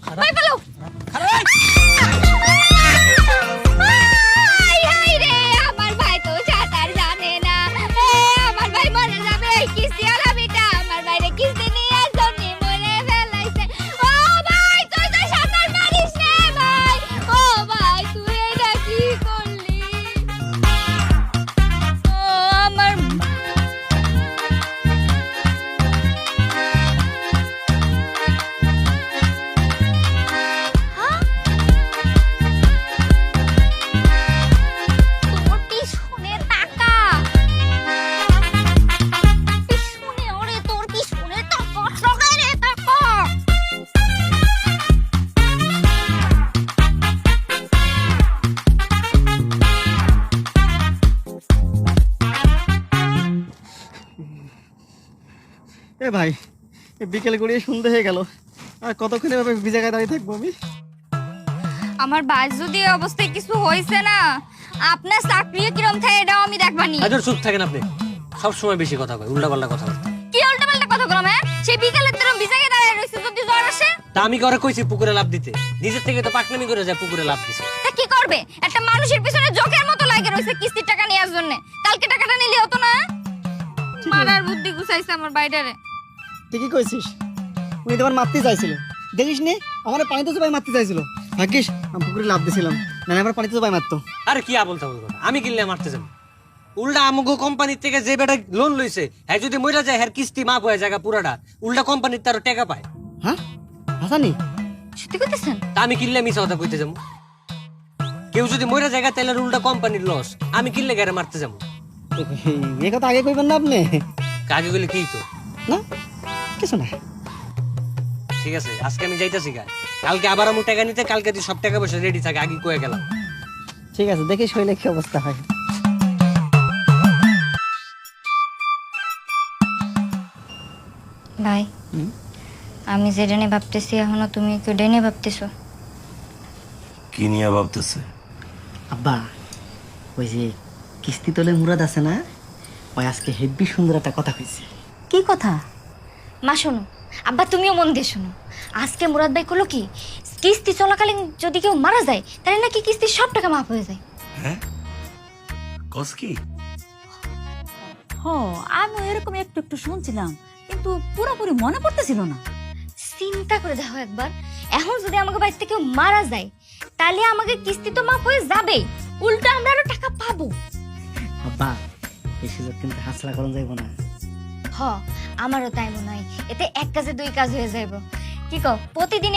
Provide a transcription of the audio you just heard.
ফেলো মার ফেলো। High high রে, আমার ভাই তো সাঁতার জানে না। আমার ভাই মরে যাবে এই কিস্তি আলামিটা। আমার ভাইরে কিস্তি নিয়ে জমি মরে ফেলাইছে। ও ভাই তুই তো সাঁতার পারিস না ভাই। ও ভাই তুই এটা কি করলি? ও আমার তোর পিছনে টাকা, পিছনে ওরে তোর পিছনে টাকা, টাকা রে টাকা। এ ভাই, বিকেল গড়িয়ে সন্ধ্যে হয়ে গেল, আর কতক্ষণ এভাবে ভিজে গায়ে দাঁড়িয়ে থাকবো আমি? আমার ভাই যদি এই অবস্থায় কিছু হয়েছে না, আপনার চাকরি কিরম থাকে এটাও আমি দেখবানি। আজর চুপ থাকেন আপনি, সব সময় বেশি কথা কয়, উল্টাপাল্টা কথা বলে। কি উল্টাপাল্টা কথা বললাম? হ্যাঁ, সেই বিকেলে তোর বিজাকে দাঁড়ায় রইছে, যদি জ্বর আসে তা আমি করে কইছি পুকুরে লাফ দিতে, নিজের থেকে তো পাকনামি করে যায় পুকুরে লাফ দিছে। তা কি করবে? একটা মানুষের পিছনে জোকের মতো লাগে রইছে কিস্তির টাকা নেওয়ার জন্য। কালকে টাকাটা নিলে হতো না? মারার বুদ্ধি গুছাইছে আমার বাইরে। ঠিকই কইছিস, উনি তোমার মারতে চাইছিল, দেখিস নি আমার পানিতে সবাই মারতে চাইছিল। ভাগ্যিস আমি পুকুরে লাভ দিয়েছিলাম, না আমার পানিতে সবাই মারতো। আরে কি আবল তাবল কথা, আমি কিনলে মারতে যাব? উল্টা আমগো কোম্পানির থেকে যে বেটা লোন লইছে, হ্যাঁ যদি মইরা যায় হ্যাঁ কিস্তি মাপ হয়ে জায়গা পুরাটা, উল্টা কোম্পানির তারও টাকা পায়। হ্যাঁ হাসানি, সত্যি কইতেছেন? তা আমি কিনলে মিছা কথা কইতে যাবো? কেউ যদি মইরা জায়গা তাহলে উল্টা কোম্পানির লস, আমি কিনলে গাড়ি মারতে যাবো? এই কথা আগে কইবেন না আপনি? কাকে গেলে কি তো না কিছু না। ঠিক আছে, আজকে আমি যাইতাছি গা, কালকে আবার আমি টাকা নিতে, কালকে তুই সব টাকা পয়সা রেডি থাকে, আগে কয়ে গেলাম। ঠিক আছে, দেখি শরীরে কি অবস্থা হয়। ভাই, আমি যেটা নিয়ে ভাবতেছি এখনো তুমি কেডে নিয়ে ভাবতেছো? কি নিয়ে ভাবতেছে? আব্বা, ওই যে কিস্তি তোলে মুরাদ আছে না, ওই আজকে হেব্বি সুন্দর একটা কথা কইছে। কি কথা? মা শোনো, আব্বা তুমিও মন দিয়ে শোনো। আজকে মুরাদ ভাই করলো কি, কিস্তি চলাকালীন যদি কেউ মারা যায় তাহলে নাকি কিস্তির সব টাকা মাফ হয়ে যায়। হ্যাঁ কস কি? হ, আমিও এরকম একটু একটু শুনছিলাম, কিন্তু পুরোপুরি মনে পড়তেছিল না। চিন্তা করে দেখো একবার, এখন যদি আমাকে বাড়িতে কেউ মারা যায় তাহলে আমাকে কিস্তি তো মাফ হয়ে যাবে, উল্টো আমরা আরো টাকা পাবো। আব্বা, এই সুযোগ কিন্তু হাসলা করন যাইব না। হ, আমারও তাই মনে হয়, এতে এক কাজে দুই কাজ হয়ে যাইব। কি কও, প্রতিদিন